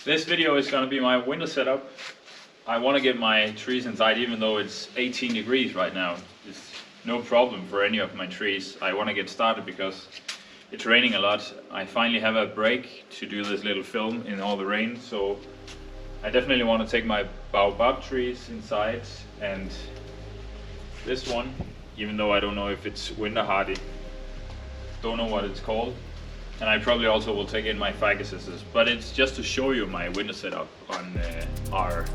This video is gonna be my winter setup. I want to get my trees inside even though it's 18 degrees right now. It's no problem for any of my trees. I want to get started because it's raining a lot. I finally have a break to do this little film in all the rain, so I definitely want to take my baobab trees inside, and this one, even though I don't know if it's winter hardy, don't know what it's called. And I probably also will take in my ficuses, but it's just to show you my winter setup on our.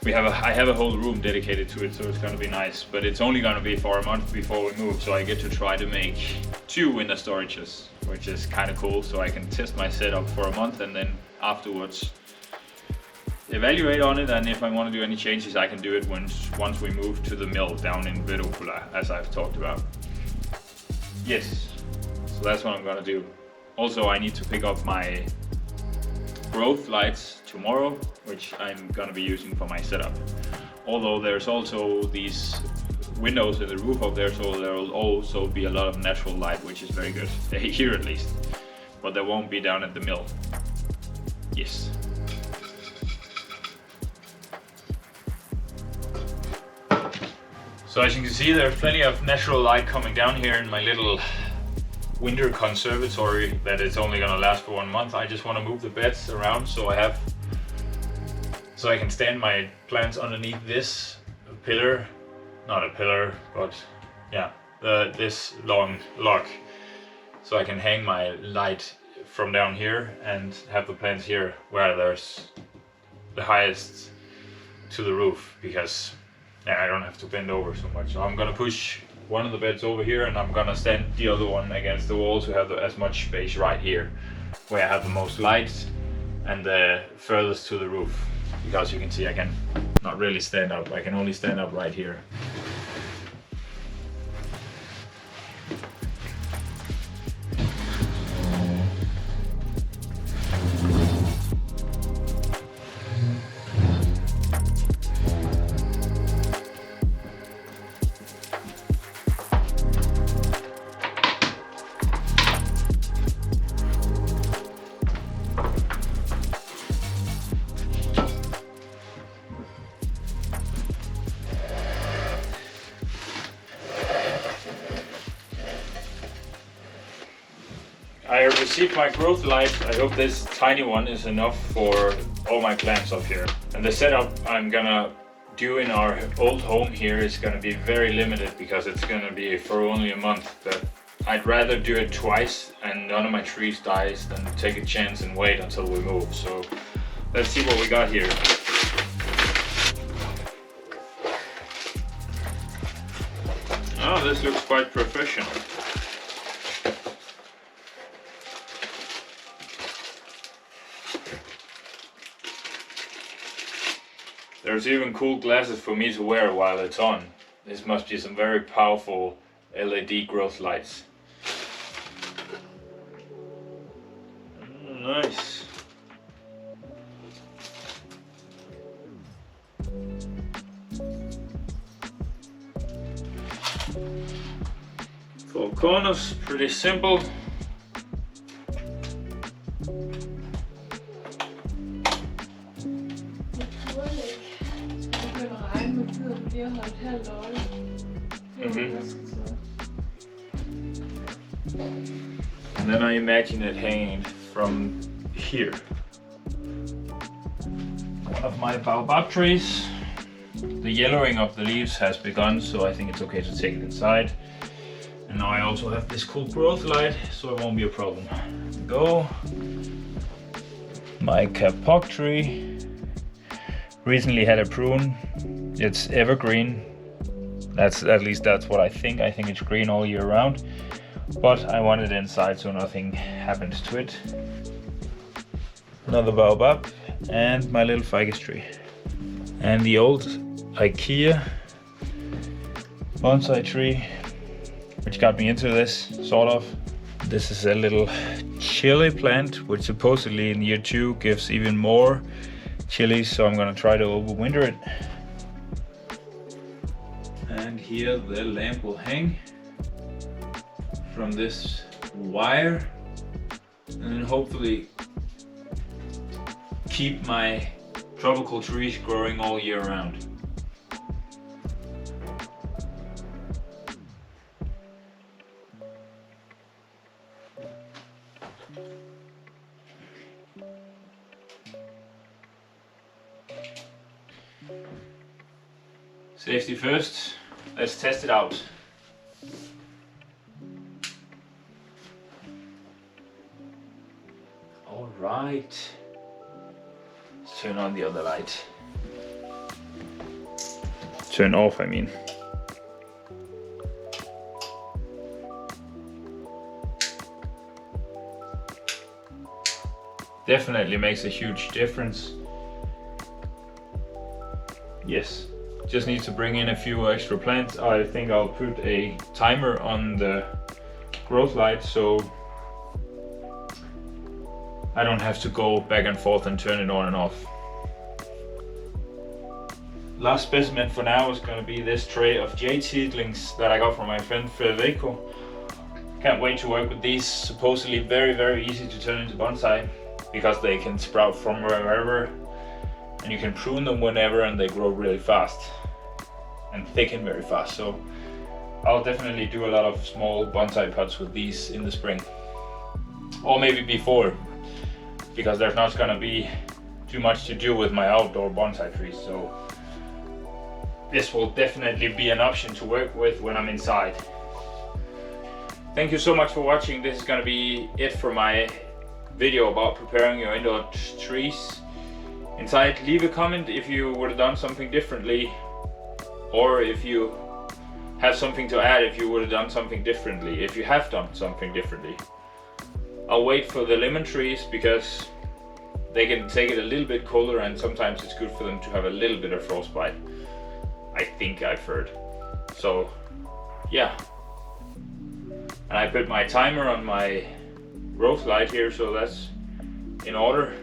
I have a whole room dedicated to it, so it's gonna be nice. But it's only gonna be for a month before we move, so I get to try to make 2 winter storages, which is kind of cool. So I can test my setup for a month, and then afterwards evaluate on it. And if I want to do any changes, I can do it once we move to the mill down in Vedokula, as I've talked about. Yes. So that's what I'm gonna do. Also, I need to pick up my growth lights tomorrow, which I'm gonna be using for my setup. Although there's also these windows in the roof up there, so there will also be a lot of natural light, which is very good, here at least. But there won't be down at the mill. Yes. So as you can see, there's plenty of natural light coming down here in my little winter conservatory that it's only gonna last for 1 month. I just want to move the beds around so I can stand my plants underneath this pillar, not a pillar, but yeah, this long log, so I can hang my light from down here and have the plants here where there's the highest to the roof, because yeah, I don't have to bend over so much. So I'm gonna push one of the beds over here, and I'm gonna stand the other one against the wall to have as much space right here where I have the most light and the furthest to the roof, because you can see I can not really stand up. I can only stand up right here. I received my growth light. I hope this tiny one is enough for all my plants up here. And the setup I'm gonna do in our old home here is gonna be very limited, because it's gonna be for only a month. But I'd rather do it twice and none of my trees dies than take a chance and wait until we move. So let's see what we got here. Oh, this looks quite professional. There's even cool glasses for me to wear while it's on. This must be some very powerful LED growth lights. Nice. Four corners, pretty simple. And then I imagine it hanging from here. One of my baobab trees. The yellowing of the leaves has begun, so I think it's okay to take it inside. And now I also have this cool growth light, so it won't be a problem. Go. My kapok tree. Recently had a prune. It's evergreen. At least that's what I think. I think it's green all year round. But I want it inside so nothing happens to it. Another baobab and my little ficus tree. And the old IKEA bonsai tree, which got me into this, sort of. This is a little chili plant, which supposedly in year 2 gives even more chilies, so I'm gonna try to overwinter it. And here the lamp will hang from this wire, and then hopefully keep my tropical trees growing all year round. Safety first, let's test it out. All right, let's turn on the other light. Turn off, I mean. Definitely makes a huge difference. Yes, just need to bring in a few extra plants. I think I'll put a timer on the growth light so I don't have to go back and forth and turn it on and off. Last specimen for now is going to be this tray of jade seedlings that I got from my friend Federico. Can't wait to work with these. Supposedly very easy to turn into bonsai because they can sprout from wherever and you can prune them whenever and they grow really fast and thicken very fast. So I'll definitely do a lot of small bonsai pots with these in the spring, or maybe before, because there's not going to be too much to do with my outdoor bonsai trees. So this will definitely be an option to work with when I'm inside. Thank you so much for watching. This is going to be it for my video about preparing your indoor trees. Inside, leave a comment if you would have done something differently, or if you have something to add, if you would have done something differently, if you have done something differently. I'll wait for the lemon trees because they can take it a little bit colder and sometimes it's good for them to have a little bit of frostbite. I think I've heard. So yeah. And I put my timer on my growth light here, so that's in order.